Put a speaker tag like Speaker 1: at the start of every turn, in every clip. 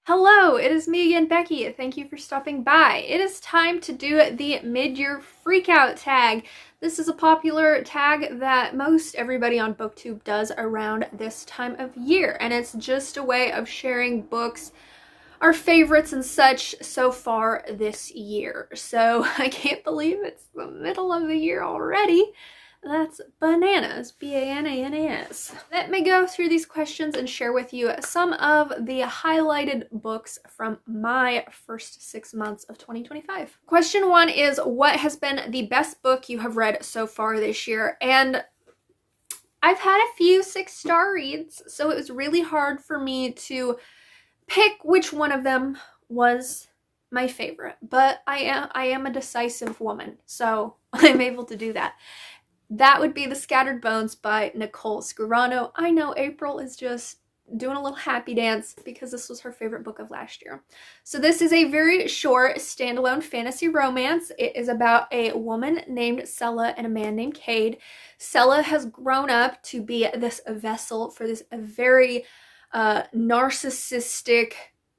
Speaker 1: Hello, it is me again, Becky. Thank you for stopping by. It is time to do the mid-year freakout tag. This is a popular tag that most everybody on Booktube does around this time of year, and it's just a way of sharing books, our favorites and such so far this year. So I can't believe it's the middle of the year already. That's bananas, B-A-N-A-N-A-S. Let me go through these questions and share with you some of the highlighted books from my first 6 months of 2025. Question 1 is, what has been the best book you have read so far this year? And I've had a few 6-star reads, so it was really hard for me to pick which one of them was my favorite, but I am a decisive woman, so I'm able to do that. That would be The Scattered Bones by Nicole Scarano. I know April is just doing a little happy dance because this was her favorite book of last year. So this is a very short standalone fantasy romance. It is about a woman named Sela and a man named Cade. Sela has grown up to be this vessel for this very narcissistic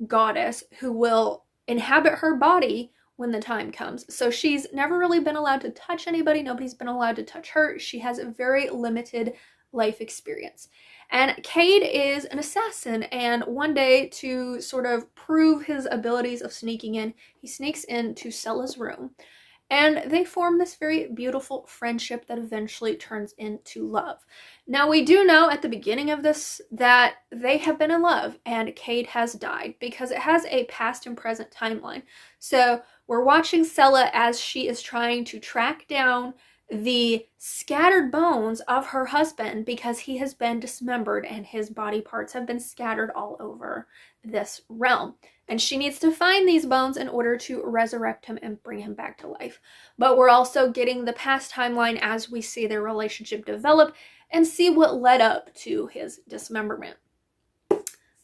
Speaker 1: goddess who will inhabit her body when the time comes. So she's never really been allowed to touch anybody. Nobody's been allowed to touch her. She has a very limited life experience. And Cade is an assassin, and one day, to sort of prove his abilities of sneaking in, he sneaks into Sela's room. And they form this very beautiful friendship that eventually turns into love. Now, we do know at the beginning of this that they have been in love and Cade has died, because it has a past and present timeline. So we're watching Sela as she is trying to track down the scattered bones of her husband, because he has been dismembered and his body parts have been scattered all over this realm. And she needs to find these bones in order to resurrect him and bring him back to life. But we're also getting the past timeline as we see their relationship develop and see what led up to his dismemberment.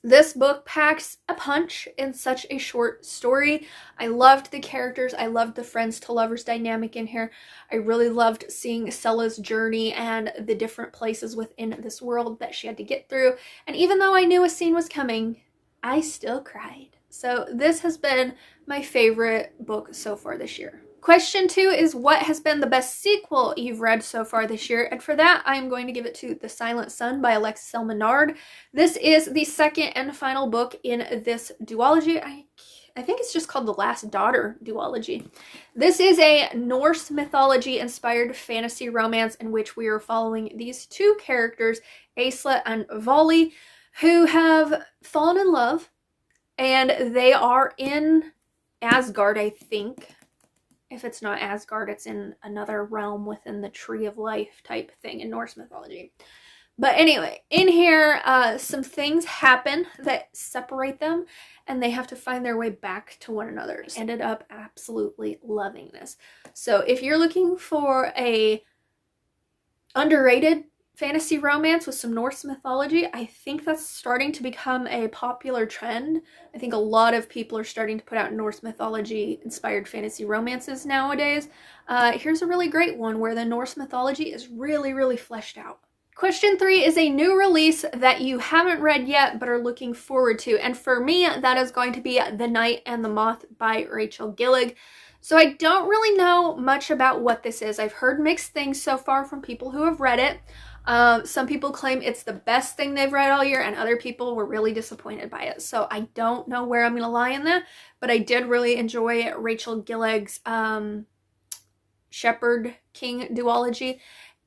Speaker 1: This book packs a punch in such a short story. I loved the characters. I loved the friends to lovers dynamic in here. I really loved seeing Sela's journey and the different places within this world that she had to get through. And even though I knew a scene was coming, I still cried. So this has been my favorite book so far this year. Question 2 is, what has been the best sequel you've read so far this year? And for that, I am going to give it to The Silent Sun by Alexis L. Menard. This is the second and final book in this duology. I think it's just called The Last Daughter duology. This is a Norse mythology inspired fantasy romance in which we are following these two characters, Aisla and Vali, who have fallen in love, and they are in Asgard, I think. If it's not Asgard, it's in another realm within the Tree of Life type thing in Norse mythology. But anyway, in here, some things happen that separate them, and they have to find their way back to one another. Ended up absolutely loving this. So if you're looking for a underrated fantasy romance with some Norse mythology, I think that's starting to become a popular trend. I think a lot of people are starting to put out Norse mythology inspired fantasy romances nowadays. Here's a really great one where the Norse mythology is really, really fleshed out. Question 3 is a new release that you haven't read yet but are looking forward to. And for me, that is going to be The Night and the Moth by Rachel Gillig. So I don't really know much about what this is. I've heard mixed things so far from people who have read it. Some people claim it's the best thing they've read all year, and other people were really disappointed by it. So I don't know where I'm going to lie in that, but I did really enjoy Rachel Gillig's Shepherd King duology.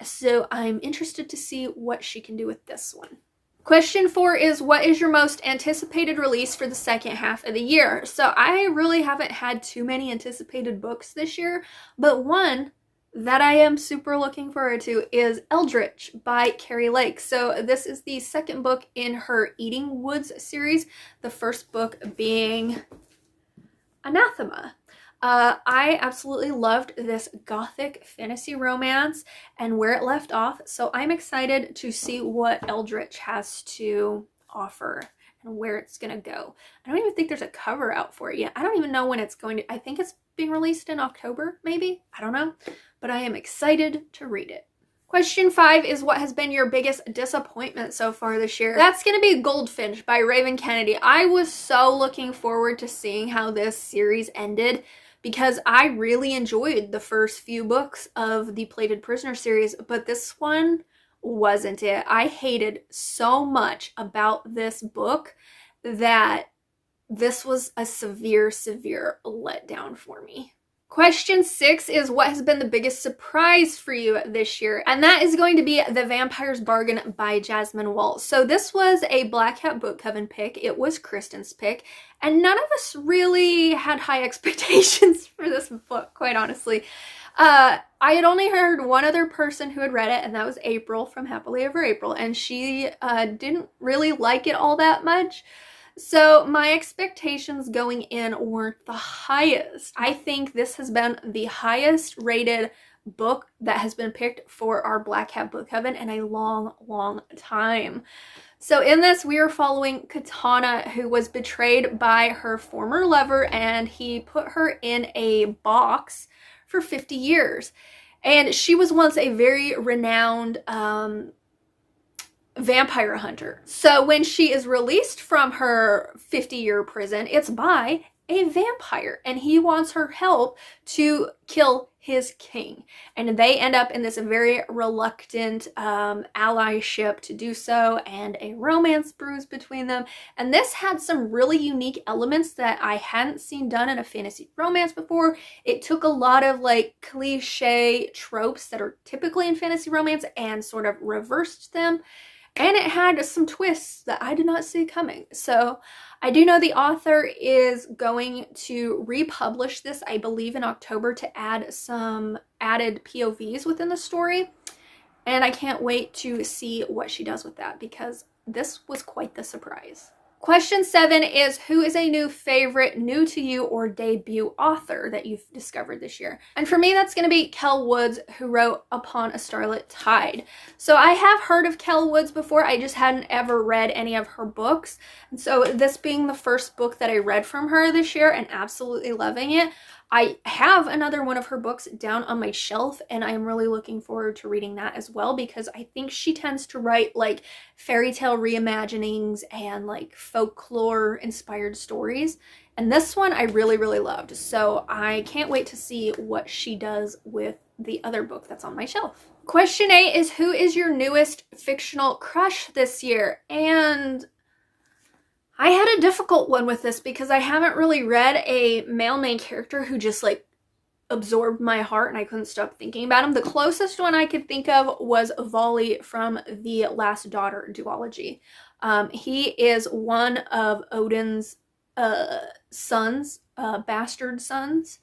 Speaker 1: So I'm interested to see what she can do with this one. Question 4 is, what is your most anticipated release for the second half of the year? So I really haven't had too many anticipated books this year, but one that I am super looking forward to is Eldritch by Carrie Lake. So this is the second book in her Eating Woods series, the first book being Anathema. I absolutely loved this gothic fantasy romance and where it left off, so I'm excited to see what Eldritch has to offer and where it's gonna go. I don't even think there's a cover out for it yet. I don't even know when it's going to, I think it's being released in October, maybe? I don't know. But I am excited to read it. Question 5 is what has been your biggest disappointment so far this year? That's going to be Goldfinch by Raven Kennedy. I was so looking forward to seeing how this series ended because I really enjoyed the first few books of the Plated Prisoner series, but this one wasn't it. I hated so much about this book that this was a severe letdown for me. Question 6 is what has been the biggest surprise for you this year? And that is going to be The Vampire's Bargain by Jasmine Wall. So this was a Black Hat Book Coven pick. It was Kristin's pick. And none of us really had high expectations for this book, quite honestly. I had only heard one other person who had read it, and that was April from Happily Ever April. And she didn't really like it all that much. So my expectations going in weren't the highest. I think this has been the highest rated book that has been picked for our Black Hat Book Coven in a long time. So in this, we are following Katana, who was betrayed by her former lover, and he put her in a box for 50 years. And she was once a very renowned vampire hunter. So when she is released from her 50-year prison, it's by a vampire, and he wants her help to kill his king. And they end up in this very reluctant allyship to do so, and a romance brews between them. And this had some really unique elements that I hadn't seen done in a fantasy romance before. It took a lot of like cliche tropes that are typically in fantasy romance and sort of reversed them. And it had some twists that I did not see coming. So I do know the author is going to republish this, I believe, in October to add some added POVs within the story. And I can't wait to see what she does with that because this was quite the surprise. Question 7 is who is a new favorite, new to you, or debut author that you've discovered this year? And for me, that's going to be Kel Woods, who wrote Upon a Starlit Tide. So I have heard of Kel Woods before, I just hadn't ever read any of her books. And so this being the first book that I read from her this year and absolutely loving it, I have another one of her books down on my shelf, and I'm really looking forward to reading that as well because I think she tends to write like fairy tale reimaginings and like folklore inspired stories. And this one I really loved. So I can't wait to see what she does with the other book that's on my shelf. Question 8 is who is your newest fictional crush this year? And I had a difficult one with this because I haven't really read a male main character who just like absorbed my heart and I couldn't stop thinking about him. The closest one I could think of was Volley from the Last Daughter duology. He is one of Odin's sons, bastard sons,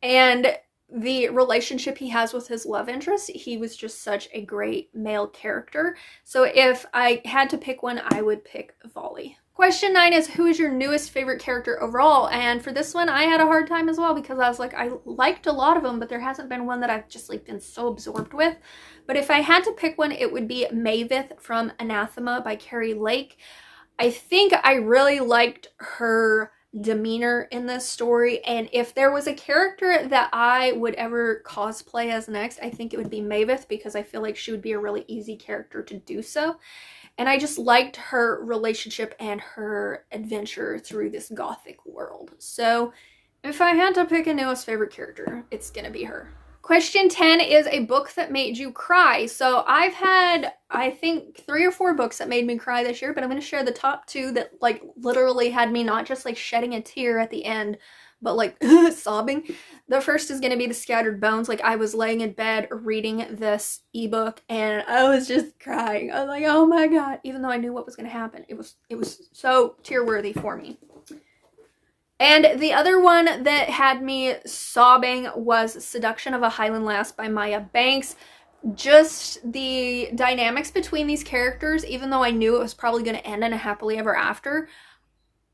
Speaker 1: and the relationship he has with his love interest, he was just such a great male character. So if I had to pick one, I would pick Volley. Question 9 is who is your newest favorite character overall? And for this one, I had a hard time as well because I was like, I liked a lot of them, but there hasn't been one that I've just like been so absorbed with. But if I had to pick one, it would be Maveth from Anathema by Carrie Lake. I think I really liked her demeanor in this story, and if there was a character that I would ever cosplay as next, I think it would be Maveth because I feel like she would be a really easy character to do so. And I just liked her relationship and her adventure through this gothic world. So if I had to pick a newest favorite character, it's gonna be her. Question 10 is a book that made you cry. So I've had, I think, 3 or 4 books that made me cry this year, but I'm going to share the top 2 that like literally had me not just like shedding a tear at the end, but like sobbing. The first is going to be The Scattered Bones. Like I was laying in bed reading this ebook and I was just crying. I was like, oh my God, even though I knew what was going to happen. It was so tear-worthy for me. And the other one that had me sobbing was Seduction of a Highland Lass by Maya Banks. Just the dynamics between these characters, even though I knew it was probably going to end in a happily ever after,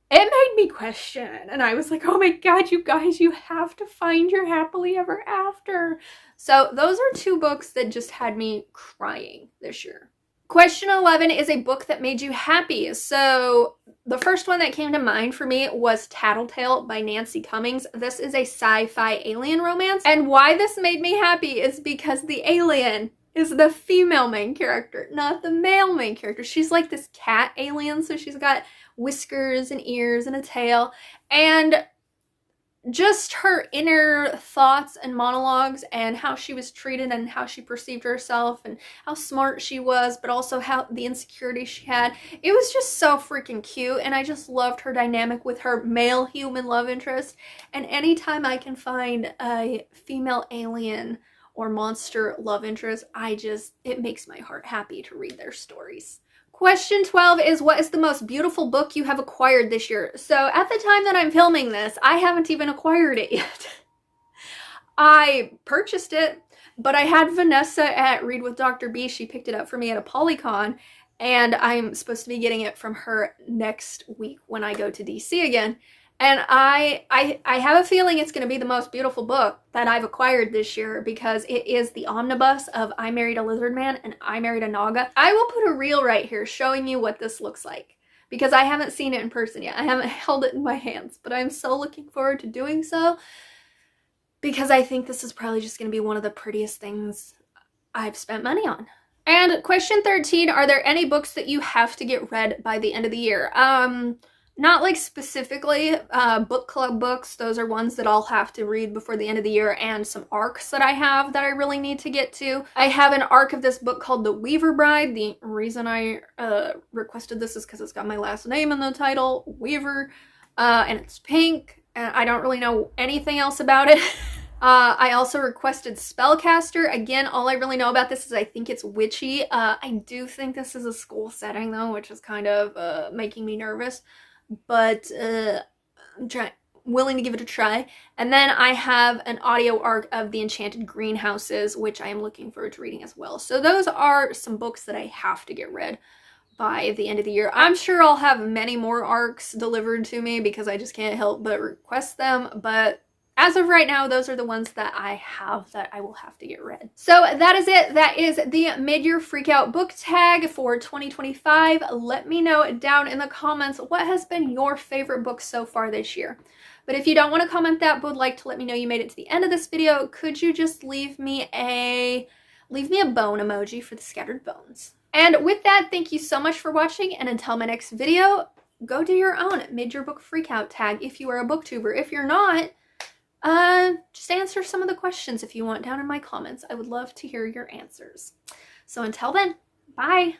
Speaker 1: it made me question. And I was like, oh my God, you guys, you have to find your happily ever after. So those are 2 books that just had me crying this year. Question 11 is a book that made you happy. So the first one that came to mind for me was Tattletale by Nancy Cummings. This is a sci-fi alien romance. And why this made me happy is because the alien is the female main character, not the male main character. She's like this cat alien, so she's got whiskers and ears and a tail, and just her inner thoughts and monologues and how she was treated and how she perceived herself and how smart she was, but also how the insecurity she had. It was just so freaking cute, and I just loved her dynamic with her male human love interest. And anytime I can find a female alien or monster love interest, it makes my heart happy to read their stories. Question 12 is, what is the most beautiful book you have acquired this year? So at the time that I'm filming this, I haven't even acquired it yet. I purchased it, but I had Vanessa at Read with Dr. B. She picked it up for me at a Polycon, and I'm supposed to be getting it from her next week when I go to DC again. And I have a feeling it's going to be the most beautiful book that I've acquired this year, because it is the omnibus of I Married a Lizard Man and I Married a Naga. I will put a reel right here showing you what this looks like, because I haven't seen it in person yet. I haven't held it in my hands, but I'm so looking forward to doing so, because I think this is probably just going to be one of the prettiest things I've spent money on. And question 13, are there any books that you have to get read by the end of the year? Not like specifically book club books. Those are ones that I'll have to read before the end of the year, and some arcs that I have that I really need to get to. I have an arc of this book called The Weaver Bride. The reason I requested this is because it's got my last name in the title, Weaver, and it's pink, and I don't really know anything else about it. I also requested Spellcaster. Again, all I really know about this is I think it's witchy. I do think this is a school setting though, which is kind of making me nervous. But I'm willing to give it a try. And then I have an audio arc of The Enchanted Greenhouses, which I am looking forward to reading as well. So those are some books that I have to get read by the end of the year. I'm sure I'll have many more arcs delivered to me because I just can't help but request them, but as of right now, those are the ones that I have that I will have to get read. So that is it. That is the mid-year freakout book tag for 2025. Let me know down in the comments what has been your favorite book so far this year. But if you don't want to comment that, but would like to let me know you made it to the end of this video, could you just leave me a bone emoji for the scattered bones? And with that, thank you so much for watching, and until my next video, go do your own mid-year book freakout tag if you are a booktuber. If you're not, just answer some of the questions if you want down in my comments. I would love to hear your answers. So until then, bye!